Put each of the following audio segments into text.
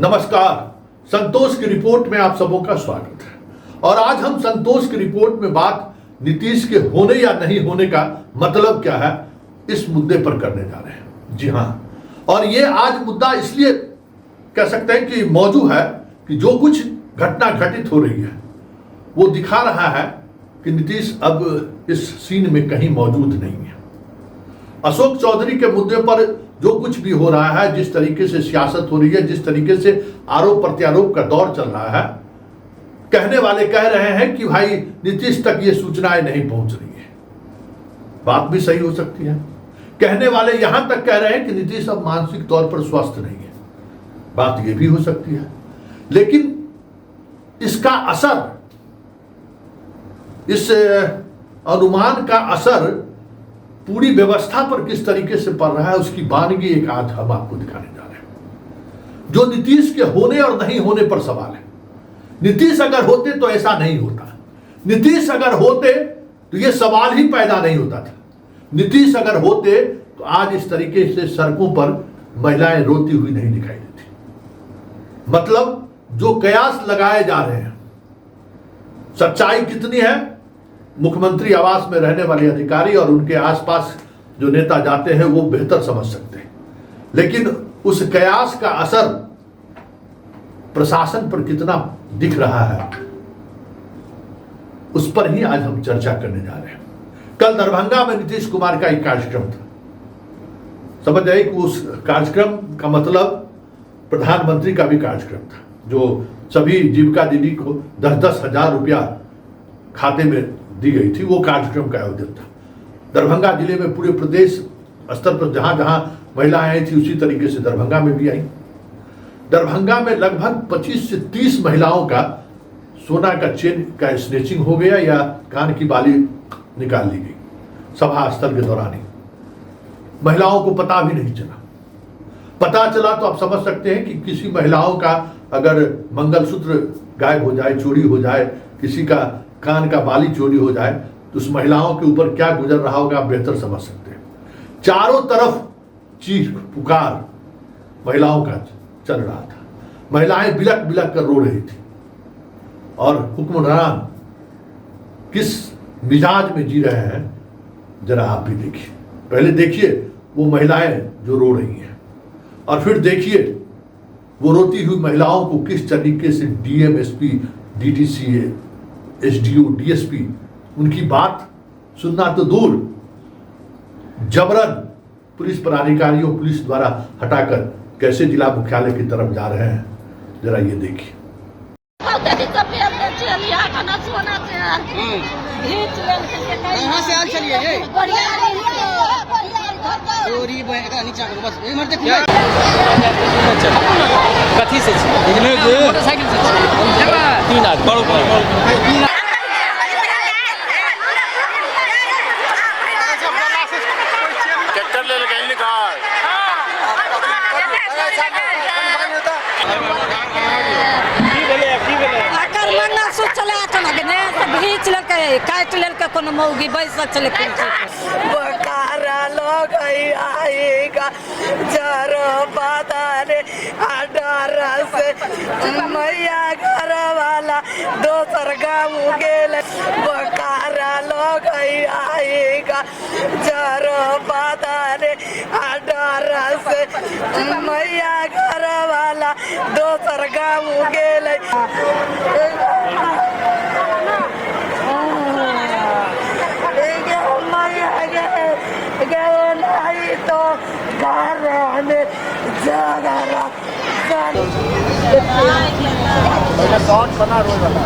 नमस्कार, संतोष की रिपोर्ट में आप सबों का स्वागत है। और आज हम संतोष की रिपोर्ट में बात नीतीश के होने या नहीं होने का मतलब क्या है इस मुद्दे पर करने जा रहे हैं। जी हाँ, और ये आज मुद्दा इसलिए कह सकते हैं कि मौजूद है कि जो कुछ घटना घटित हो रही है वो दिखा रहा है कि नीतीश अब इस सीन में कहीं मौजूद नहीं है। अशोक चौधरी के मुद्दे पर जो कुछ भी हो रहा है, जिस तरीके से सियासत हो रही है, जिस तरीके से आरोप प्रत्यारोप का दौर चल रहा है, कहने वाले कह रहे हैं कि भाई नीतीश तक ये सूचनाएं नहीं पहुंच रही है। बात भी सही हो सकती है। कहने वाले यहां तक कह रहे हैं कि नीतीश अब मानसिक तौर पर स्वस्थ नहीं है। बात ये भी हो सकती है, लेकिन इसका असर, इस अनुमान का असर पूरी व्यवस्था पर किस तरीके से पड़ रहा है उसकी वानगी एक आज हम आपको दिखाने जा रहे हैं। जो नीतीश के होने और नहीं होने पर सवाल है। नीतीश अगर होते तो ऐसा नहीं होता। नीतीश अगर होते तो यह सवाल ही पैदा नहीं होता था। नीतीश अगर होते तो आज इस तरीके से सड़कों पर महिलाएं रोती हुई नहीं दिखाई देती। मतलब जो कयास लगाए जा रहे हैं, सच्चाई कितनी है, मुख्यमंत्री आवास में रहने वाले अधिकारी और उनके आसपास जो नेता जाते हैं वो बेहतर समझ सकते हैं। लेकिन उस कयास का असर प्रशासन पर कितना दिख रहा है उस पर ही आज हम चर्चा करने जा रहे हैं। कल दरभंगा में नीतीश कुमार का एक कार्यक्रम था। समझ आए कि उस कार्यक्रम का मतलब प्रधानमंत्री का भी कार्यक्रम था, जो सभी जीविका दीदी को 10-10 हजार रुपया खाते में दी गई थी। वो कार्यक्रम का आयोजन था दरभंगा जिले में। पूरे प्रदेश स्तर पर जहां जहां महिलाएं आई थी उसी तरीके से दरभंगा में भी आई। दरभंगा में लगभग 25 से 30 महिलाओं का सोना का चेन का स्नेचिंग हो गया या कान की बाली निकाल ली गई सभा स्थल के दौरान ही। महिलाओं को पता भी नहीं चला। पता चला तो आप समझ सकते हैं कि किसी महिलाओं का अगर मंगलसूत्र गायब हो जाए, चोरी हो जाए, किसी का कान का बाली चोरी हो जाए तो उस महिलाओं के ऊपर क्या गुजर रहा होगा आप बेहतर समझ सकते हैं। चारों तरफ चीख पुकार महिलाओं का चल रहा था। महिलाएं बिलक बिलक कर रो रही थी और हुक्मरान किस मिजाज में जी रहे हैं जरा आप भी देखिए। पहले देखिए वो महिलाएं जो रो रही हैं और फिर देखिए वो रोती हुई महिलाओं को किस तरीके से DM, SP, DTC, SDO, DSP उनकी बात सुनना तो दूर, जबरन पुलिस पदाधिकारियों पुलिस द्वारा हटाकर कैसे जिला मुख्यालय की तरफ जा रहे हैं जरा ये देखिए। कथी से मोटरसाइकिल से 3 आदमी ट्रैक्टर ले गए निकाल घीच लेके काट लेके कोनो मौगी बैस चले बकारा लोग आएगा जर बादारे अडारा से मैया घर वाला दोसर गाँव गेल। बकारा लोग आएगा जर बादारे अडारा से मैया घर वाला दोसर गाँव गेल। तो घर में जगह साउंड बना रोज वाला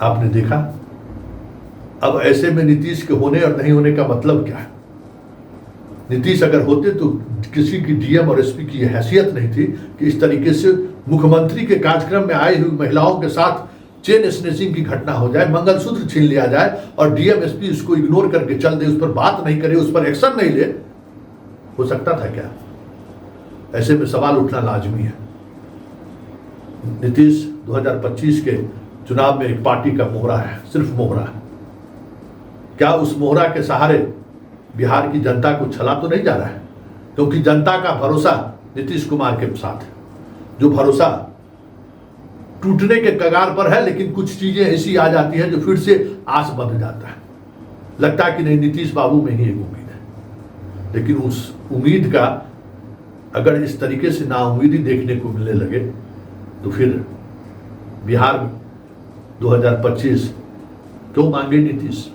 आपने देखा। अब ऐसे में नीतीश के होने और नहीं होने का मतलब क्या है? नीतीश अगर होते तो किसी की डीएम और एसपी की हैसियत नहीं थी कि इस तरीके से मुख्यमंत्री के कार्यक्रम में आई हुई महिलाओं के साथ चेन स्नेचिंग की घटना हो जाए, मंगलसूत्र छीन लिया जाए और डीएमएसपी उसको इग्नोर करके चल दे, उस पर बात नहीं करे, उस पर एक्शन नहीं ले, हो सकता था क्या? ऐसे में सवाल उठना लाजमी है। नीतीश 2025 के चुनाव में एक पार्टी का मोहरा है, सिर्फ मोहरा है। क्या उस मोहरा के सहारे बिहार की जनता को छला तो नहीं जा रहा है? क्योंकि जनता का भरोसा नीतीश कुमार के साथ है, जो भरोसा टूटने के कगार पर है, लेकिन कुछ चीजें ऐसी आ जाती है जो फिर से आस बंध जाता है। लगता है कि नहीं, नीतीश बाबू में ही एक उम्मीद है। लेकिन उस उम्मीद का अगर इस तरीके से नाउम्मीदी देखने को मिलने लगे तो फिर बिहार 2025 क्यों मांगे नीतीश?